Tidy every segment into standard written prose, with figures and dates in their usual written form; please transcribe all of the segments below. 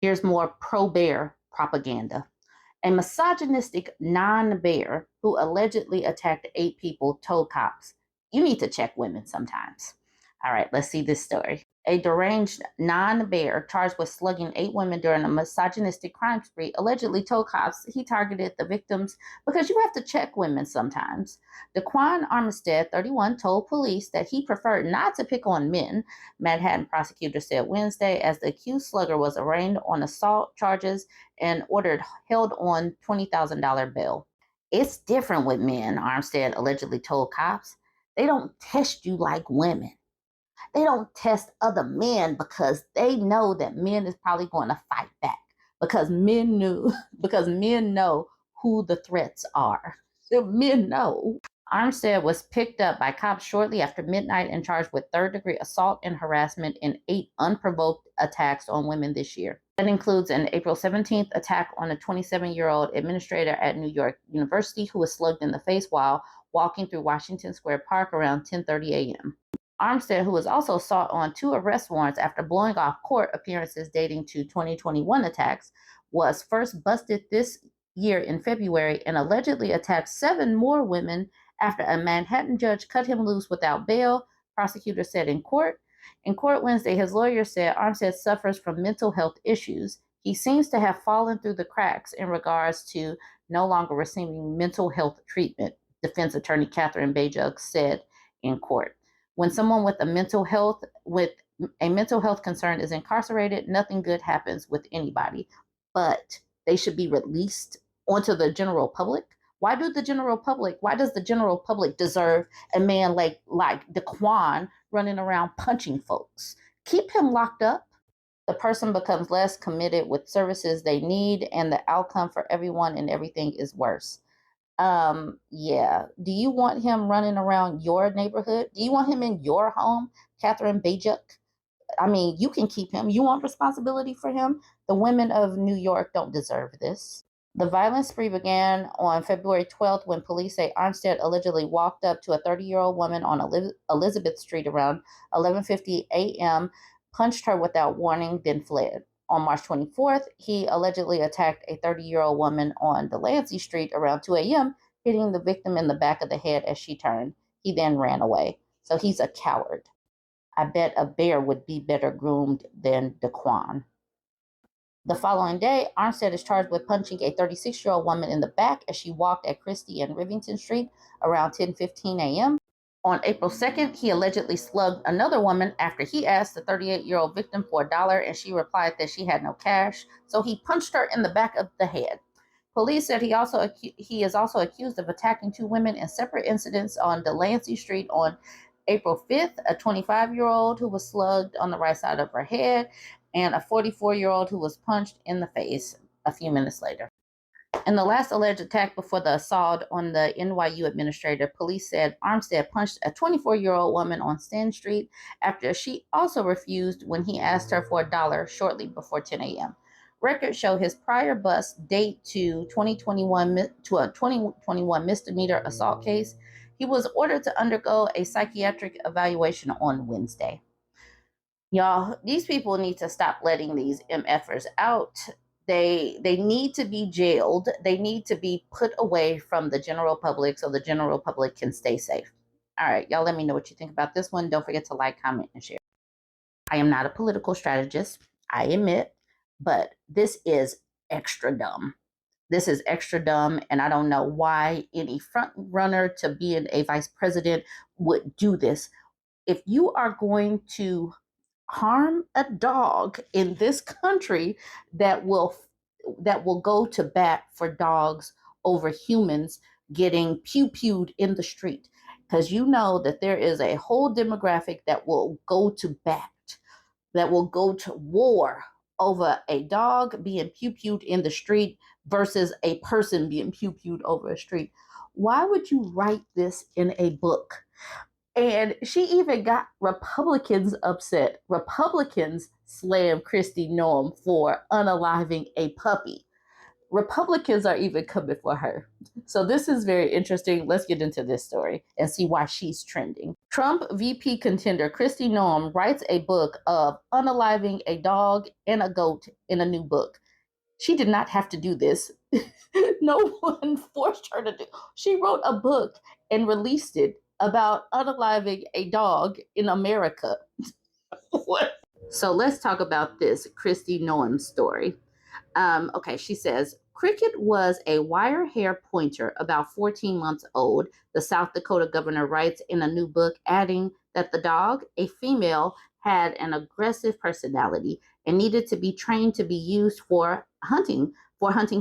Here's more pro-bear propaganda. A misogynistic non-bear who allegedly attacked 8 people told cops, "You need to check women sometimes." All right, let's see this story. A deranged non-bear charged with slugging 8 women during a misogynistic crime spree allegedly told cops he targeted the victims because you have to check women sometimes. Daquan Armistead, 31, told police that he preferred not to pick on men, Manhattan prosecutors said Wednesday, as the accused slugger was arraigned on assault charges and held on $20,000 bail. It's different with men, Armstead allegedly told cops. They don't test you like women. They don't test other men because they know that men is probably going to fight back because because men know who the threats are. The men know. Armstead was picked up by cops shortly after midnight and charged with third-degree assault and harassment in 8 unprovoked attacks on women this year. That includes an April 17th attack on a 27-year-old administrator at New York University who was slugged in the face while walking through Washington Square Park around 10:30 a.m. Armstead, who was also sought on 2 arrest warrants after blowing off court appearances dating to 2021 attacks, was first busted this year in February and allegedly attacked 7 more women after a Manhattan judge cut him loose without bail, prosecutors said in court. In court Wednesday, his lawyer said Armstead suffers from mental health issues. He seems to have fallen through the cracks in regards to no longer receiving mental health treatment, defense attorney Catherine Bajug said in court. When someone with a mental health concern is incarcerated, nothing good happens with anybody, but they should be released onto the general public. Why does the general public deserve a man like Daquan running around punching folks? Keep him locked up. The person becomes less committed with services they need, and the outcome for everyone and everything is worse. Yeah. Do you want him running around your neighborhood? Do you want him in your home, Catherine Bajuk? I mean, you can keep him. You want responsibility for him? The women of New York don't deserve this. The violence spree began on February 12th when police say Armstead allegedly walked up to a 30-year-old woman on Elizabeth Street around 11:50 a.m., punched her without warning, then fled. On March 24th, he allegedly attacked a 30-year-old woman on Delancey Street around 2 a.m., hitting the victim in the back of the head as she turned. He then ran away. So he's a coward. I bet a bear would be better groomed than Daquan. The following day, Armstead is charged with punching a 36-year-old woman in the back as she walked at Kristi and Rivington Street around 10:15 a.m. On April 2nd, he allegedly slugged another woman after he asked the 38-year-old victim for $1 and she replied that she had no cash, so he punched her in the back of the head. Police said he is also accused of attacking 2 women in separate incidents on Delancey Street on April 5th, a 25-year-old who was slugged on the right side of her head, and a 44-year-old who was punched in the face a few minutes later. In the last alleged attack before the assault on the NYU administrator, police said Armstead punched a 24-year-old woman on Sten Street after she also refused when he asked her for $1 shortly before 10 a.m. Records show his prior bust date to a 2021 misdemeanor assault case. He was ordered to undergo a psychiatric evaluation on Wednesday. Y'all, these people need to stop letting these MFers out. They need to be jailed. They need to be put away from the general public so the general public can stay safe. All right, y'all, let me know what you think about this one. Don't forget to like, comment, and share. I am not a political strategist, I admit, but this is extra dumb. This is extra dumb, and I don't know why any front runner to being a vice president would do this. If you are going to harm a dog in this country that will go to bat for dogs over humans getting pew-pewed in the street, because you know that there is a whole demographic that will go to bat, that will go to war over a dog being pew-pewed in the street versus a person being pew-pewed over a street. Why would you write this in a book? And she even got Republicans upset. Republicans slammed Kristi Noem for unaliving a puppy. Republicans are even coming for her. So this is very interesting. Let's get into this story and see why she's trending. Trump VP contender Kristi Noem writes a book of unaliving a dog and a goat in a new book. She did not have to do this. No one forced her to do. She wrote a book and released it about unaliving a dog in America. What? So let's talk about this Kristi Noem story. Okay, she says Cricket was a wire hair pointer about 14 months old, the South Dakota governor writes in a new book, adding that the dog, a female, had an aggressive personality and needed to be trained to be used for hunting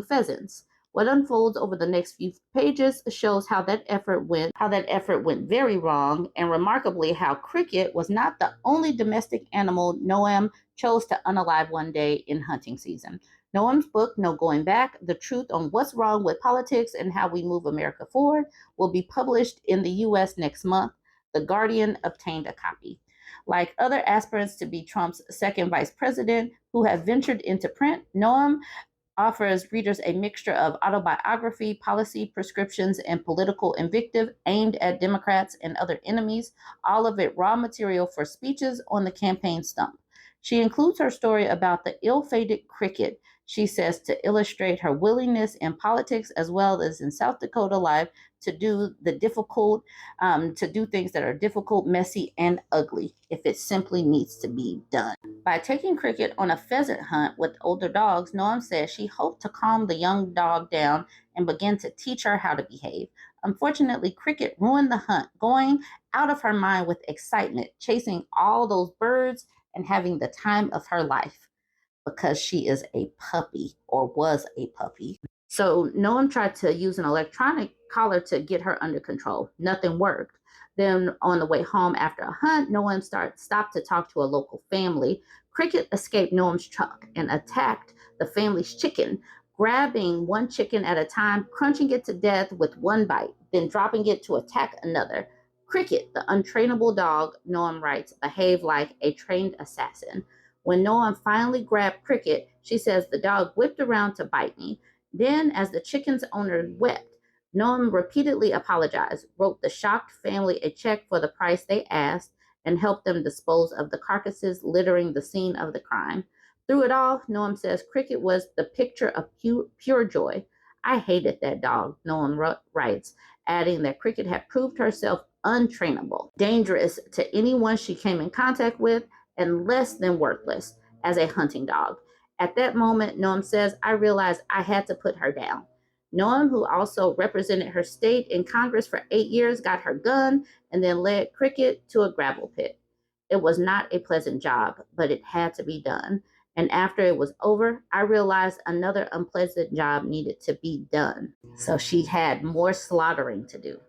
pheasants. What unfolds over the next few pages shows how that effort went very wrong, and remarkably how Cricket was not the only domestic animal Noem chose to unalive one day in hunting season. Noem's book, No Going Back, The Truth on What's Wrong with Politics and How We Move America Forward, will be published in the U.S. next month. The Guardian obtained a copy. Like other aspirants to be Trump's second vice president who have ventured into print, Noem offers readers a mixture of autobiography, policy, prescriptions, and political invective aimed at Democrats and other enemies, all of it raw material for speeches on the campaign stump. She includes her story about the ill-fated Cricket, she says, to illustrate her willingness in politics as well as in South Dakota life to do things that are difficult, messy, and ugly if it simply needs to be done. By taking Cricket on a pheasant hunt with older dogs, Noem says she hoped to calm the young dog down and begin to teach her how to behave. Unfortunately, Cricket ruined the hunt, going out of her mind with excitement, chasing all those birds and having the time of her life because she is a puppy or was a puppy. So Noem tried to use an electronic collar to get her under control. Nothing worked. Then on the way home after a hunt, Noem stopped to talk to a local family. Cricket escaped Noem's truck and attacked the family's chicken, grabbing one chicken at a time, crunching it to death with one bite, then dropping it to attack another. Cricket, the untrainable dog, Noem writes, behaved like a trained assassin. When Noem finally grabbed Cricket, she says the dog whipped around to bite me. Then, as the chicken's owner wept, Noem repeatedly apologized, wrote the shocked family a check for the price they asked, and helped them dispose of the carcasses littering the scene of the crime. Through it all, Noem says Cricket was the picture of pure joy. I hated that dog, Noem writes, adding that Cricket had proved herself untrainable, dangerous to anyone she came in contact with, and less than worthless as a hunting dog. At that moment, Noem says, I realized I had to put her down. Noem, who also represented her state in Congress for 8 years, got her gun and then led Cricket to a gravel pit. It was not a pleasant job, but it had to be done. And after it was over, I realized another unpleasant job needed to be done. So she had more slaughtering to do.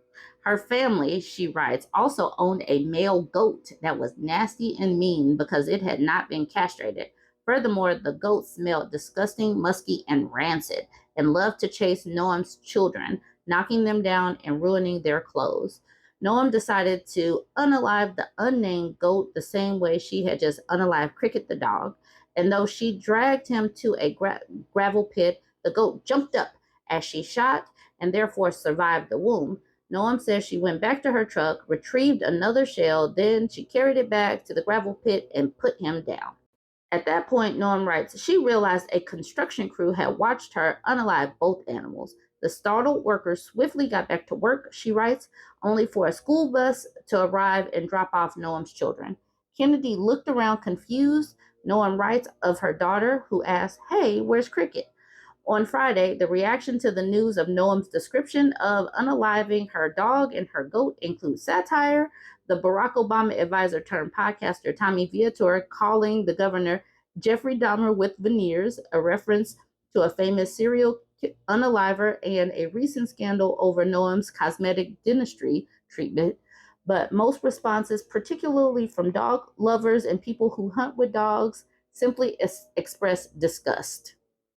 Her family, she writes, also owned a male goat that was nasty and mean because it had not been castrated. Furthermore, the goat smelled disgusting, musky, and rancid, and loved to chase Noem's children, knocking them down and ruining their clothes. Noem decided to unalive the unnamed goat the same way she had just unalived Cricket the dog. And though she dragged him to a gravel pit, the goat jumped up as she shot and therefore survived the wound. Noem says she went back to her truck, retrieved another shell, then she carried it back to the gravel pit and put him down. At that point, Noem writes, she realized a construction crew had watched her unalive both animals. The startled workers swiftly got back to work, she writes, only for a school bus to arrive and drop off Noem's children. Kennedy looked around confused. Noem writes of her daughter, who asked, hey, where's Cricket? On Friday, the reaction to the news of Noem's description of unaliving her dog and her goat includes satire. The Barack Obama advisor turned podcaster Tommy Viator calling the governor Jeffrey Dahmer with veneers, a reference to a famous serial unaliver and a recent scandal over Noem's cosmetic dentistry treatment. But most responses, particularly from dog lovers and people who hunt with dogs, simply express disgust.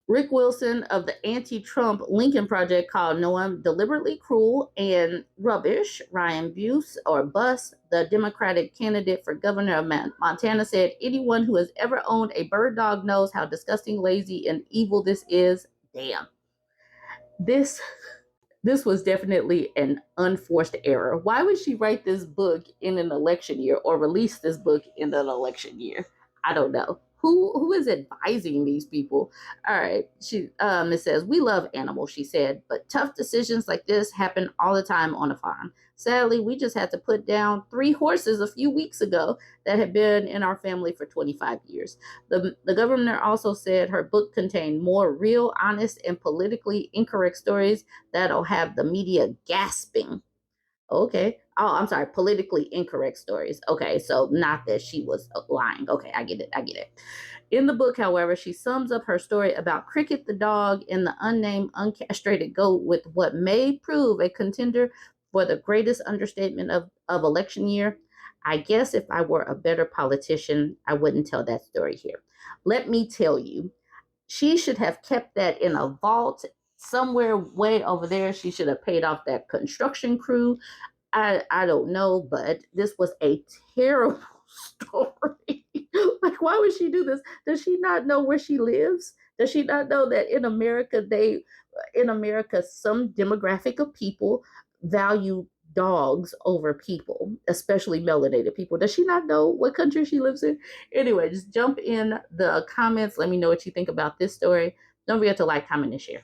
Rick Wilson of the anti-Trump Lincoln Project called Noem deliberately cruel and rubbish. Ryan Buss, the Democratic candidate for governor of Montana, said, anyone who has ever owned a bird dog knows how disgusting, lazy, and evil this is. Damn. This this was definitely an unforced error. Why would she write this book in an election year or release this book in an election year? I don't know. Who is advising these people? All right. It says, we love animals, she said, but tough decisions like this happen all the time on a farm. Sadly, we just had to put down 3 horses a few weeks ago that had been in our family for 25 years. The governor also said her book contained more real, honest, and politically incorrect stories that'll have the media gasping. Okay. Oh, I'm sorry. Politically incorrect stories. Okay. So, not that she was lying. Okay. I get it. I get it. In the book, however, she sums up her story about Cricket the dog and the unnamed, uncastrated goat with what may prove a contender for the greatest understatement of election year. I guess if I were a better politician, I wouldn't tell that story here. Let me tell you, she should have kept that in a vault somewhere way over there. She should have paid off that construction crew. I don't know, but this was a terrible story. Like, why would she do this? Does she not know where she lives? Does she not know that in America, some demographic of people value dogs over people, especially melanated people? Does she not know what country she lives in? Anyway, just jump in the comments. Let me know what you think about this story. Don't forget to like, comment, and share.